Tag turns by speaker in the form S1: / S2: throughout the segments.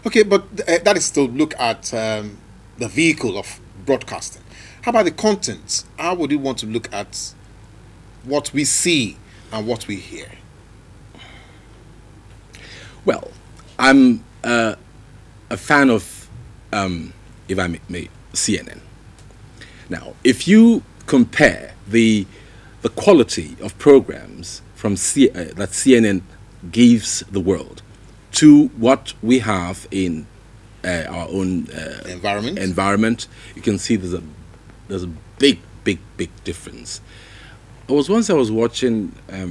S1: Okay, but that is to look at the vehicle of broadcasting. How about the content? How would you want to look at what we see and what we hear?
S2: Well, I'm a fan of, if I may, CNN. Now, if you compare the quality of programs that CNN gives the world to what we have in our own
S1: Environment?
S2: environment, you can see there's a big difference. I was watching, I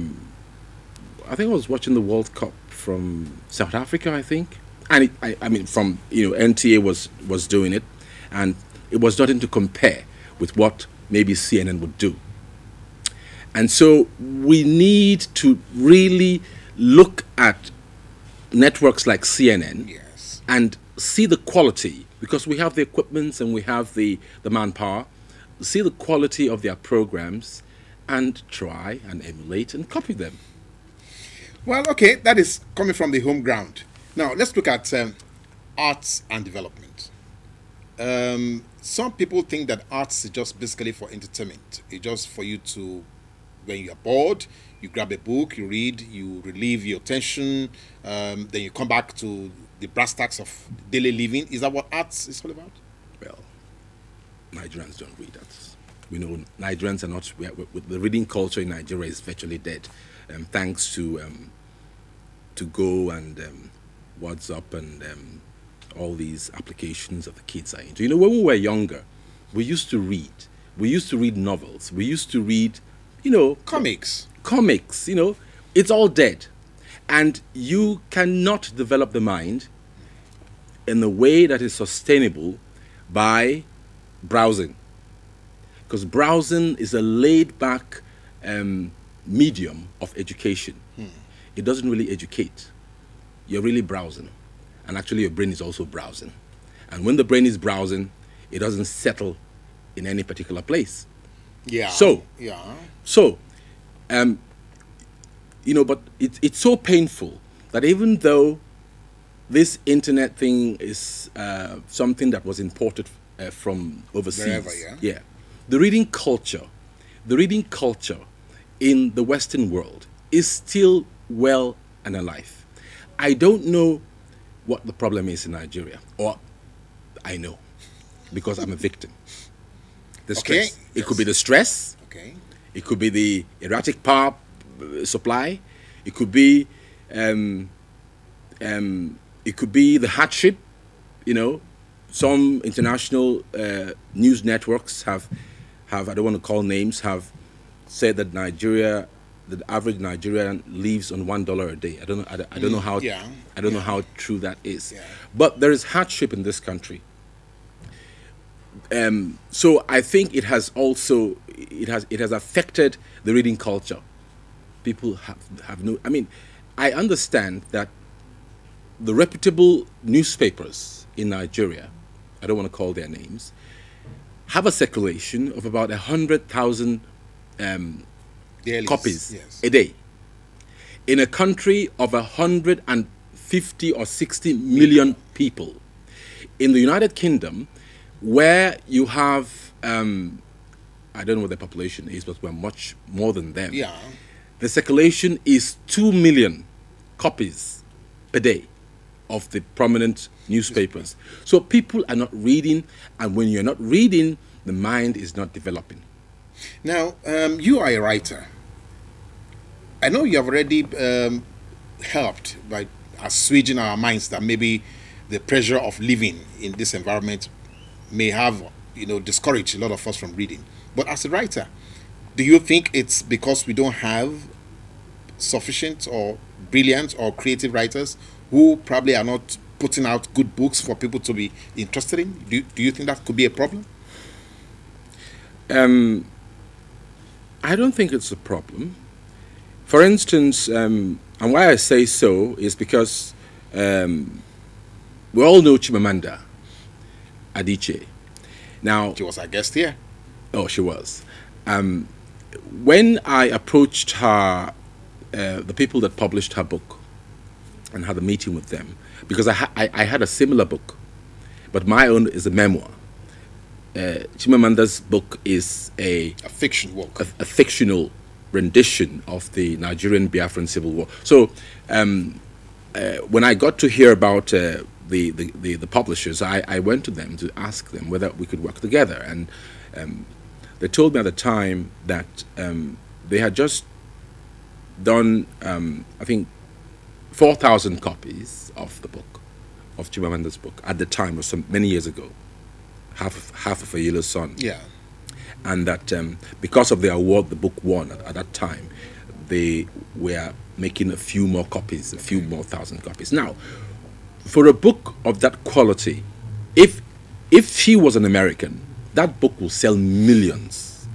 S2: think I was watching the World Cup from South Africa, I think, and I mean, from NTA was doing it, and it was nothing to compare with what maybe CNN would do. And so we need to really look at networks like CNN
S1: Yes.
S2: and see the quality, because we have the equipments and we have the manpower, see the quality of their programs and try and emulate and copy them.
S1: Well, okay, that is coming from the home ground. Now, let's look at arts and development. Some people think that arts is just basically for entertainment. It's just for you to, when you're bored, you grab a book, you read, you relieve your tension, then you come back to the brass tacks of daily living. Is that what arts is all about?
S2: Well, Nigerians don't read that. We know Nigerians are not. The reading culture in Nigeria is virtually dead, thanks to Go and WhatsApp and all these applications that the kids are into. When we were younger, we used to read. We used to read novels. We used to read,
S1: Comics.
S2: comics. It's all dead, and you cannot develop the mind in a way that is sustainable by browsing, because browsing is a laid-back medium of education. It doesn't really educate. You're really browsing, and actually your brain is also browsing. And when the brain is browsing, it doesn't settle in any particular place.
S1: Yeah.
S2: So,
S1: Yeah.
S2: So, but it's so painful that even though this internet thing is something that was imported from overseas,
S1: Wherever, yeah.
S2: the reading culture in the Western world is still well and alive. I don't know what the problem is in Nigeria, or I know, because I'm a victim. The
S1: Okay,
S2: stress. It could be the stress.
S1: Okay.
S2: It could be the erratic power supply. It could be the hardship. Some international news networks have I don't want to call names, have said that the average Nigerian lives on $1 a day. I don't know. I don't know how.
S1: Yeah.
S2: I don't know how true that is.
S1: Yeah.
S2: But there is hardship in this country. So I think it has affected the reading culture. People have no. I mean, I understand that the reputable newspapers in Nigeria, I don't want to call their names, have a circulation of about 100,000
S1: Dailies,
S2: copies
S1: yes.
S2: a day. In a country of 150 or 60 million people, in the United Kingdom, where you have, I don't know what the population is, but we're much more than them.
S1: Yeah.
S2: The circulation is 2 million copies per day of the prominent newspapers. So people are not reading, and when you're not reading, the mind is not developing.
S1: Now, you are a writer. I know you have already helped by assuaging our minds that maybe the pressure of living in this environment may have, discouraged a lot of us from reading. But as a writer, do you think it's because we don't have sufficient or brilliant or creative writers who probably are not putting out good books for people to be interested in? Do you think that could be a problem?
S2: I don't think it's a problem. For instance, and why I say so is because we all know Chimamanda Adichie. Now,
S1: She was our guest here.
S2: oh, she was. When I approached her, the people that published her book, and had a meeting with them because I had a similar book, but my own is a memoir. Chimamanda's book is a
S1: fiction work,
S2: a fictional rendition of the Nigerian Biafran Civil War. So when I got to hear about the publishers, I went to them to ask them whether we could work together, and they told me at the time that they had just done, I think, 4,000 copies of the book, of Chimamanda's book, at the time, or some many years ago, half of a Yellow Sun.
S1: Yeah.
S2: And that because of the award the book won at that time, they were making a few more copies, a few more thousand copies. Now, for a book of that quality, if he was an American, that book will sell millions.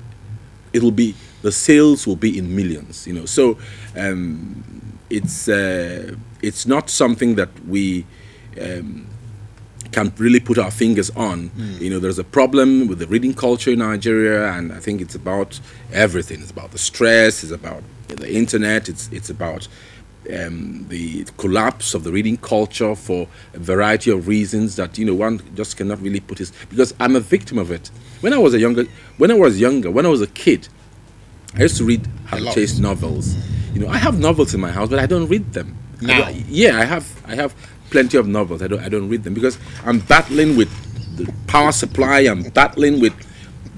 S2: The sales will be in millions, you know. So it's not something that we can really put our fingers on. You know, there's a problem with the reading culture in Nigeria, and I think it's about everything. It's about the stress, it's about the internet, it's about the collapse of the reading culture for a variety of reasons that, you know, one just cannot really put his, because I'm a victim of it. When I was a kid, I used to read Harry Chase novels. You know, I have novels in my house, but I don't read them.
S1: Now.
S2: I have plenty of novels. I don't read them because I'm battling with the power supply. I'm battling with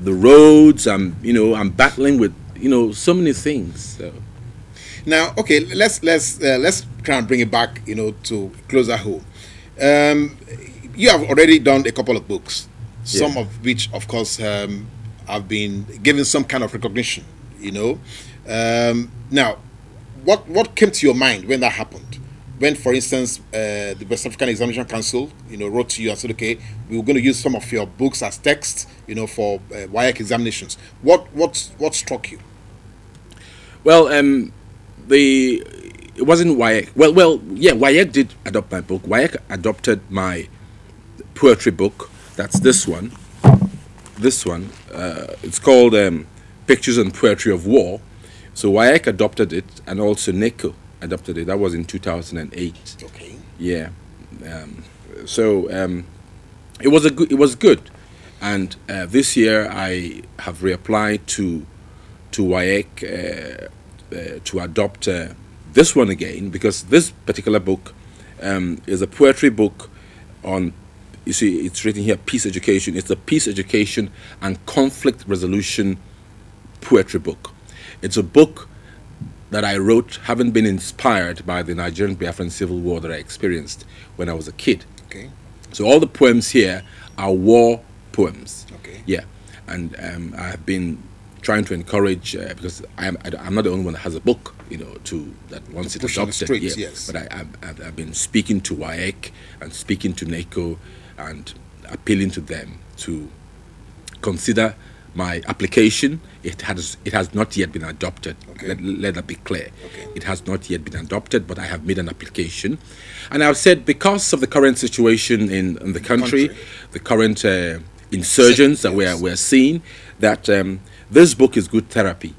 S2: the roads. I'm battling with, you know, so many things. So.
S1: Now, okay, let's try and bring it back, you know, to closer home. You have already done a couple of books, some of which, of course, have been given some kind of recognition. You know, now, what came to your mind when that happened? When, for instance, the West African Examination Council, you know, wrote to you and said, okay, we were going to use some of your books as text, you know, for WAEC examinations. What struck you?
S2: Well, it wasn't WAEC. Well, yeah, WAEC did adopt my book. WAEC adopted my poetry book. That's this one. This one. It's called Pictures and Poetry of War. So WAEC adopted it, and also NECO adopted it. That was in 2008.
S1: Okay.
S2: Yeah. It was good, and this year I have reapplied to WAEC to adopt this one again, because this particular book is a poetry book on, you see, it's written here, peace education. It's a peace education and conflict resolution poetry book. It's a book that I wrote having been inspired by the Nigerian Biafran Civil War that I experienced when I was a kid.
S1: Okay.
S2: So all the poems here are war poems.
S1: Okay.
S2: Yeah, and I have been trying to encourage, because I'm not the only one that has a book, you know, that once it's adopted.
S1: Streets, yes.
S2: But I've been speaking to WAEC and speaking to NECO and appealing to them to consider my application. It has not yet been adopted.
S1: Okay.
S2: Let that be clear.
S1: Okay.
S2: It has not yet been adopted, but I have made an application, and I've said, because of the current situation in the country, the current insurgents that we're seeing, that this book is good therapy,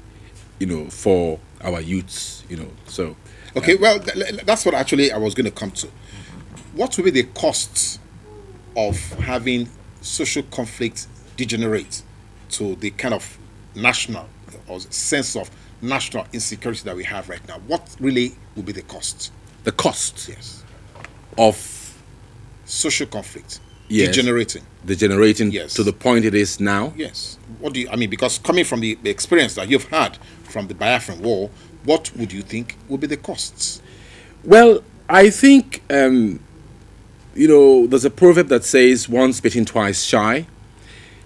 S2: you know, for our youths, you know. So
S1: okay, well, that's what actually I was going to come to. What will be the costs of having social conflict degenerate to the kind of national or sense of national insecurity that we have right now? What really will be the cost?
S2: The cost,
S1: yes,
S2: of
S1: social conflict,
S2: yes, degenerating
S1: yes,
S2: to the point it is now.
S1: Yes. What do you? I mean, because coming from the experience that you've had from the Biafran War, what would you think will be the costs?
S2: Well, I think you know, there's a proverb that says, "Once bitten, twice shy."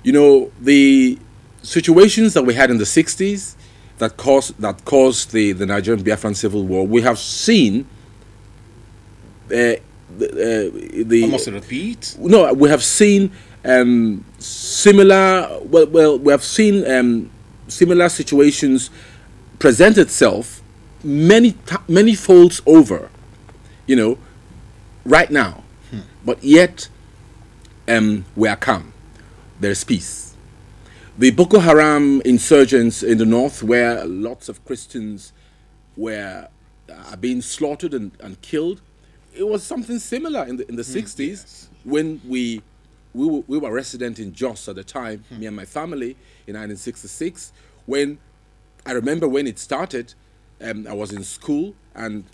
S2: You know, the situations that we had in the 60s that caused the Nigerian Biafran Civil War, we have seen
S1: almost a repeat.
S2: No, we have seen similar. Well, we have seen similar situations present itself many folds over. You know, right now, but yet we are calm. There is peace. The Boko Haram insurgents in the north, where lots of Christians are being slaughtered and killed, it was something similar in the 60s
S1: yes.
S2: when we were resident in Jos at the time, me and my family, in 1966. When I remember when it started, I was in school, and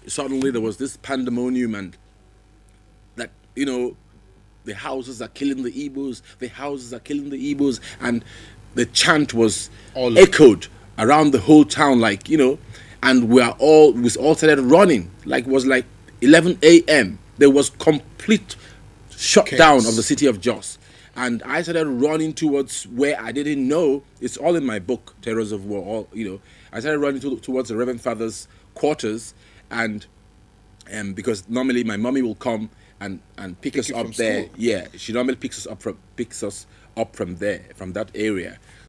S2: suddenly there was this pandemonium, and that, you know, the houses are killing the Igbos, the houses are killing the Igbos, and the chant was
S1: All
S2: echoed around the whole town, like, you know, and we all started running, like it was like 11 a.m. There was complete shutdown
S1: Chaos.
S2: of the city of Jos. And I started running towards where I didn't know. It's all in my book, Terrors of War. All, you know, I started running towards the Reverend Father's quarters, and because normally my mommy will come and pick us
S1: you
S2: up
S1: from
S2: there.
S1: school.
S2: Yeah, she normally picks us up from there, from that area.